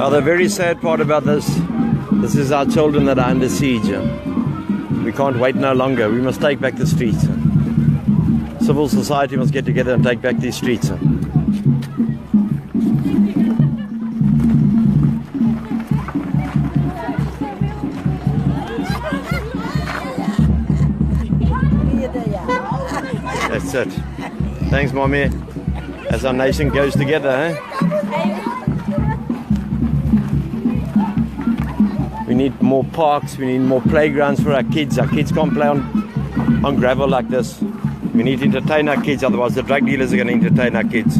Now the very sad part about this is our children that are under siege. We can't wait no longer. We must take back the streets. Civil society must get together and take back these streets. That's it. Thanks, Mommy. As our nation goes together, eh? We need more parks, we need more playgrounds for our kids. Our kids can't play on gravel like this. We need to entertain our kids, otherwise the drug dealers are going to entertain our kids.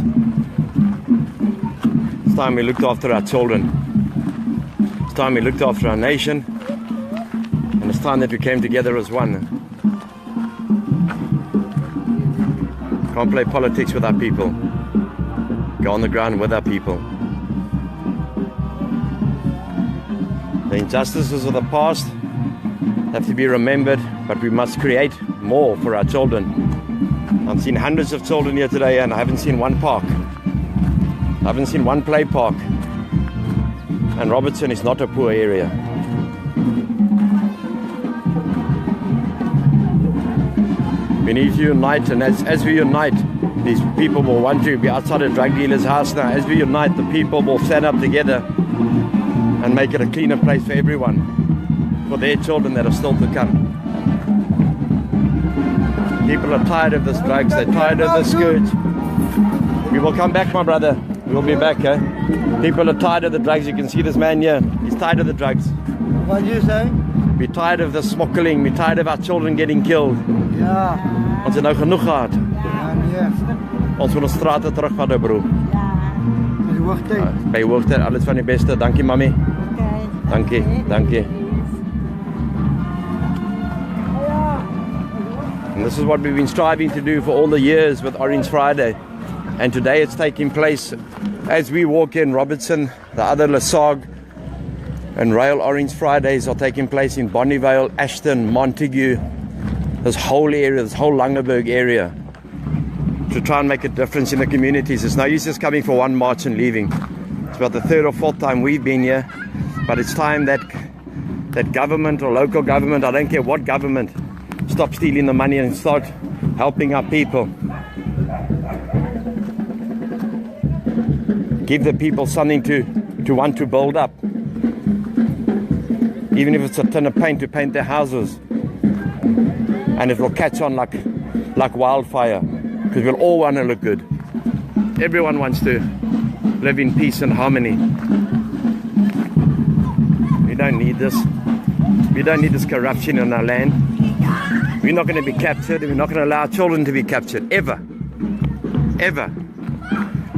It's time we looked after our children. It's time we looked after our nation. And it's time that we came together as one. Can't play politics with our people. Go on the ground with our people. The injustices of the past have to be remembered, but we must create more for our children. I've seen hundreds of children here today and I haven't seen one park. I haven't seen one play park. And Robertson is not a poor area. We need to unite, and as we unite, these people will want to be outside a drug dealer's house now. As we unite, the people will stand up together and make it a cleaner place for everyone, for their children that are still to come. People are tired of this drugs, they're tired of this scourge. We will come back, my brother. We'll be back, eh? People are tired of the drugs. You can see this man here. He's tired of the drugs. What do you say? We're tired of the smuggling. We're tired of our children getting killed. Ja. Ons het nou genoeg gehad. Ja, nee. Ons wil ons strate terugvat, bro. By die hoogtyd. By hoogtyd, alles van die beste. Dankie, mami. Okay. Dankie, dankie. And this is what we've been striving to do for all the years with Orange Friday. And today it's taking place as we walk in Robertson. The other LSAAG and RAEL Orange Fridays are taking place in Bonnievale, Ashton, Montague. This whole area, this whole Langeberg area, to try and make a difference in the communities. It's no use just coming for one march and leaving. It's about the third or fourth time we've been here, but it's time that government or local government, I don't care what government, stop stealing the money and start helping our people. Give the people something to want to build up. Even if it's a tin of paint to paint their houses. And it will catch on like wildfire, because we'll all want to look good. Everyone wants to live in peace and harmony. We don't need this. We don't need this corruption in our land. We're not going to be captured. We're not going to allow our children to be captured, ever. Ever.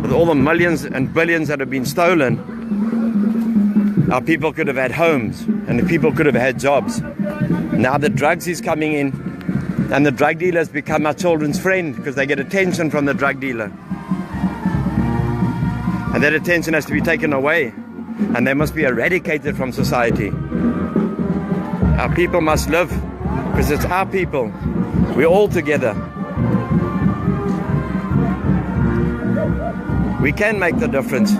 With all the millions and billions that have been stolen, our people could have had homes and the people could have had jobs. Now the drugs is coming in, and the drug dealers become our children's friend because they get attention from the drug dealer. And that attention has to be taken away, and they must be eradicated from society. Our people must live because it's our people. We're all together. We can make the difference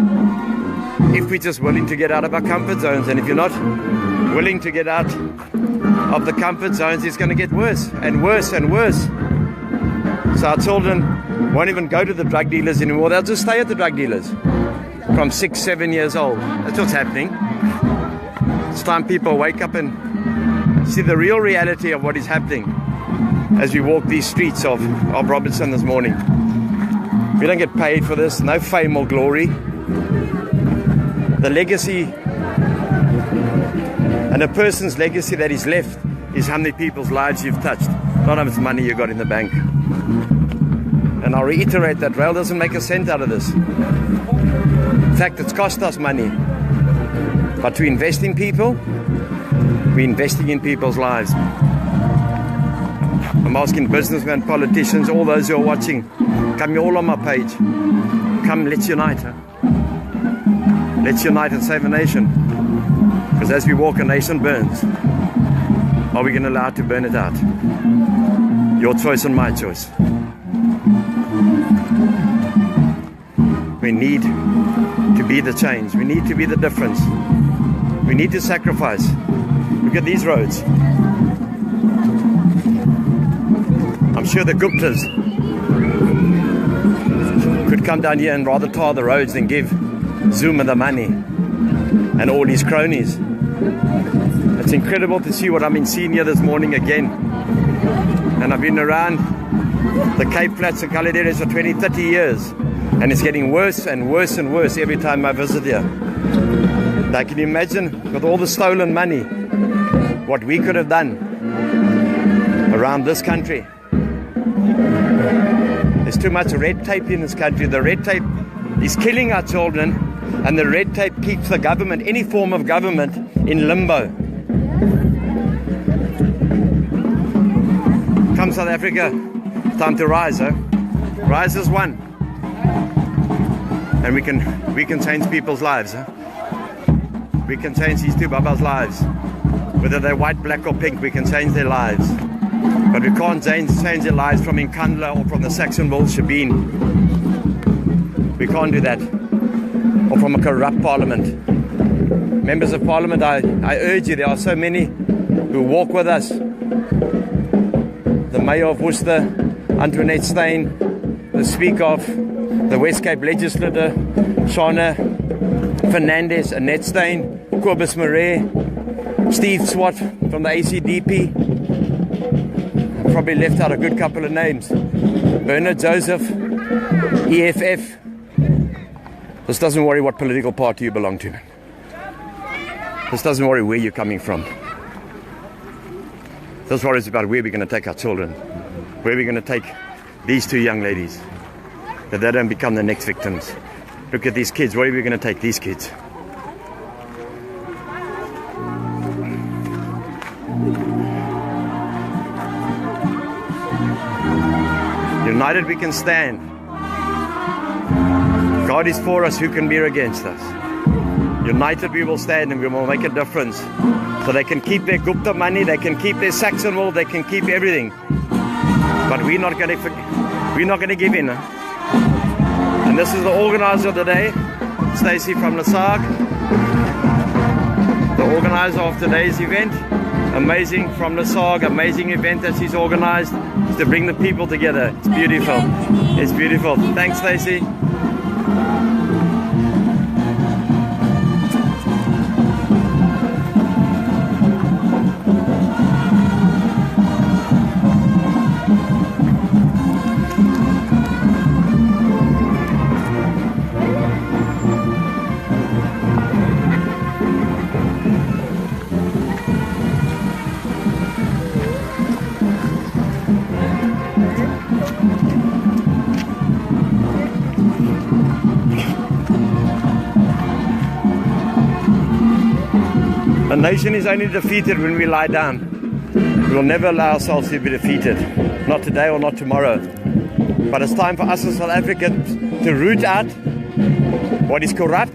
if we're just willing to get out of our comfort zones. And if you're not willing to get out of the comfort zones, it's going to get worse and worse and worse. So our children won't even go to the drug dealers anymore. They'll just stay at the drug dealers from 6, 7 years old. That's what's happening. It's time people wake up and see the real reality of what is happening as we walk these streets of Robertson this morning. We don't get paid for this, no fame or glory. The legacy and a person's legacy that is left is how many people's lives you've touched, not how much money you got in the bank. And I'll reiterate that RAEL doesn't make a cent out of this. In fact, it's cost us money. But to invest in people, we're investing in people's lives. I'm asking businessmen, politicians, all those who are watching, come here all on my page. Come, let's unite. Huh? Let's unite and save a nation. Because as we walk, a nation burns. Are we going to allow it to burn it out? Your choice and my choice. We need to be be the change. We need to be the difference. We need to sacrifice. Look at these roads. I'm sure the Guptas could come down here and rather tar the roads than give Zuma the money and all his cronies. It's incredible to see what I've been seeing here this morning again. And I've been around the Cape Flats and coloured areas for 20, 30 years. And it's getting worse and worse and worse every time I visit here. Now can you imagine, with all the stolen money, what we could have done around this country? There's too much red tape in this country. The red tape is killing our children, and the red tape keeps the government, any form of government, in limbo. Come South Africa, time to rise, huh? Rise as one. And we can change people's lives, huh? We can change these two babas' lives. Whether they're white, black or pink, we can change their lives. But we can't change their lives from Nkandla or from the Saxonville Shebeen. We can't do that. Or from a corrupt parliament. Members of parliament, I urge you, there are so many who walk with us. The Mayor of Worcester, Antoinette Steyn, the Speaker of the West Cape Legislature, Shana Fernandez, Annette Steyn, Cobus Murray, Steve Swart from the ACDP. I probably left out a good couple of names. Bernard Joseph, EFF. This doesn't worry what political party you belong to. This doesn't worry where you're coming from. This worries about where we're going to take our children, where we're going to take these two young ladies, that they don't become the next victims. Look at these kids. Where are we going to take these kids? United we can stand. God is for us, who can be against us? United we will stand, and we will make a difference. So they can keep their Gupta money, they can keep their Saxonville, they can keep everything. But we're not going to give in. And this is the organizer of the day, Stacey from LSAAG, the organizer of today's event. Amazing from LSAAG, amazing event that she's organized to bring the people together. It's beautiful. It's beautiful. Thanks, Stacey. A nation is only defeated when we lie down. We will never allow ourselves to be defeated. Not today or not tomorrow. But it's time for us as South Africans to root out what is corrupt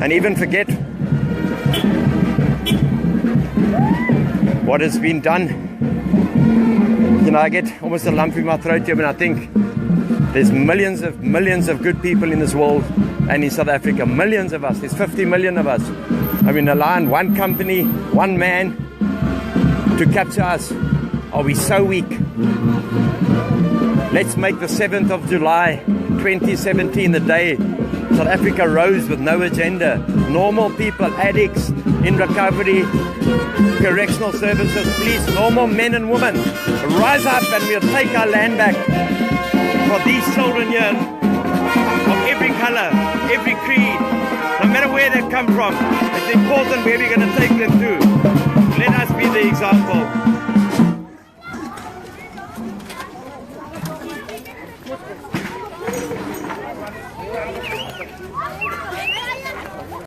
and even forget what has been done. You know, I get almost a lump in my throat here when I think there's millions of good people in this world and in South Africa. Millions of us. There's 50 million of us. I mean, allowing one company, one man to capture us. Are we so weak? Let's make the 7th of July 2017 the day South Africa rose with no agenda. Normal people, addicts, in recovery, correctional services, police, normal men and women. Rise up and we'll take our land back for these children here of every color, every creed, no matter where they come from. It's important where we're going to take them to. Let us be the example.